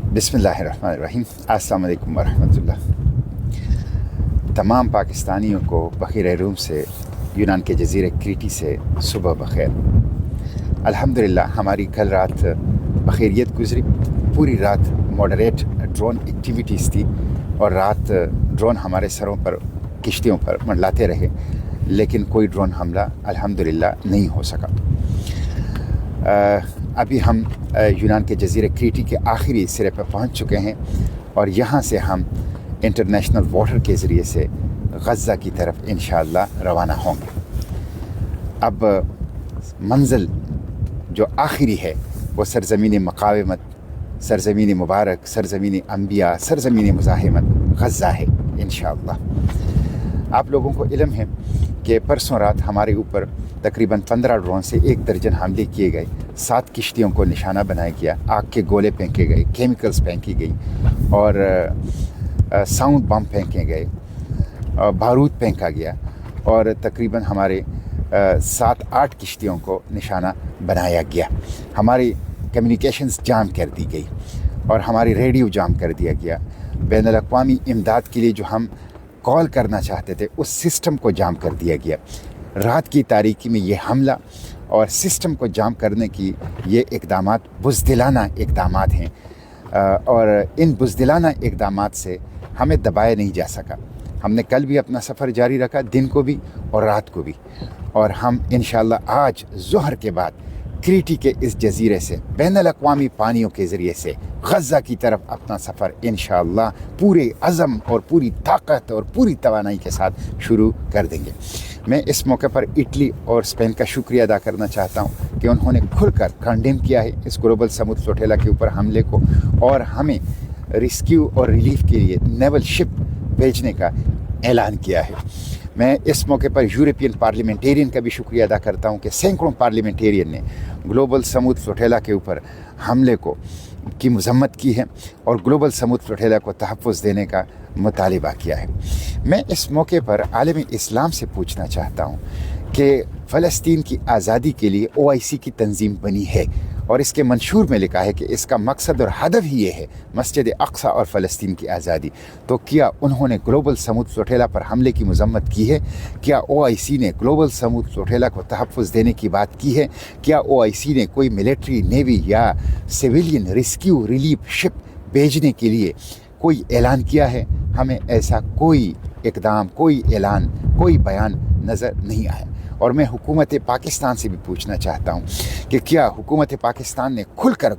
बिस्मिल्लाहिर्रहमानिर्रहीम। अस्सलाम वालेकुम वरहमतुल्लाह। तमाम पाकिस्तानियों को बखीर रूम से यूनान के जजीरे क्रीटी से सुबह बखैर। अल्हम्दुलिल्लाह हमारी कल रात बखैरियत गुजरी। पूरी रात मॉडरेट ड्रोन एक्टिविटीज़ थी और रात ड्रोन हमारे सरों पर किश्तियों पर मंडलाते रहे, लेकिन कोई ड्रोन हमला अल्हम्दुलिल्लाह नहीं हो सका। अभी हम यूनान के जजीरे क्रीटी के आखिरी सिरे पर पहुंच चुके हैं और यहाँ से हम इंटरनेशनल वाटर के ज़रिए से गज़ा की तरफ इंशाअल्लाह रवाना होंगे। अब मंजिल जो आखिरी है वो सरज़मीन मक़ावमत, सरज़मीन मुबारक, सरज़मीन अम्बिया, सरज़मीन मुज़ाहिमत गज़ा है इंशाअल्लाह। आप लोगों को इल्म है कि परसों रात हमारे ऊपर तकरीबन 15 ड्रोन से 1 दर्जन हमले किए गए। 7 किश्तियों को निशाना बनाया गया, आग के गोले फेंके गए, केमिकल्स फेंकी गई और साउंड बम फेंके गए, बारूद फेंका गया और तकरीबन हमारे 7-8 किश्तियों को निशाना बनाया गया। हमारी कम्युनिकेशंस जाम कर दी गई और हमारी रेडियो जाम कर दिया गया। बैनुल-अक़वामी इमदाद के लिए जो हम कॉल करना चाहते थे उस सिस्टम को जाम कर दिया गया। रात की तारीकी में ये हमला और सिस्टम को जाम करने की ये इक़दामात बुज़दिलाना इक़दामात हैं और इन बुज़दिलाना इक़दामात से हमें दबाया नहीं जा सका। हमने कल भी अपना सफ़र जारी रखा, दिन को भी और रात को भी, और हम इंशाअल्लाह आज ज़ुहर के बाद क्रीटी के इस जजीरे से बैनुल-अक़वामी पानियों के ज़रिए से गज़ा की तरफ अपना सफ़र इंशाअल्लाह पूरे अज़म और पूरी ताकत और पूरी तवानाई के साथ शुरू कर देंगे। मैं इस मौके पर इटली और स्पेन का शुक्रिया अदा करना चाहता हूँ कि उन्होंने खुलकर कंडेम किया है इस ग्लोबल समुद्र फ्लोटिला के ऊपर हमले को और हमें रेस्क्यू और रिलीफ के लिए नेवल शिप भेजने का ऐलान किया है। मैं इस मौके पर यूरोपियन पार्लियामेंटेरियन का भी शुक्रिया अदा करता हूँ कि सैकड़ों पार्लियामेंटेरियन ने ग्लोबल समुद्र फ्लोटिला के ऊपर हमले की मज़म्मत की है और ग्लोबल समुद्र फ्लोटिला को तहफ़्फ़ुज़ देने का मुतालिबा किया है। मैं इस मौके पर आलम इस्लाम से पूछना चाहता हूँ कि फ़लस्तीन की आज़ादी के लिए OIC की तंजीम बनी है और इसके मंशूर में लिखा है कि इसका मकसद और हदफ ही ये है मस्जिद अक़सा और फ़लस्तीन की आज़ादी। तो क्या उन्होंने ग्लोबल समुद्र फ्लोटिला पर हमले की मज़म्मत की है? क्या OIC ने ग्लोबल समुद्र फ्लोटिला को तहफ़्फ़ुज़ देने की बात की है? क्या OIC ने कोई मिलिट्री, नेवी या सिविलियन रेस्क्यू रिलीफ शिप भेजने के लिए कोई ऐलान किया है? हमें ऐसा कोई इक़दाम, कोई ऐलान, कोई बयान नज़र नहीं आया। और मैं हुकूमत पाकिस्तान से भी पूछना चाहता हूँ कि क्या हुकूमत पाकिस्तान ने खुलकर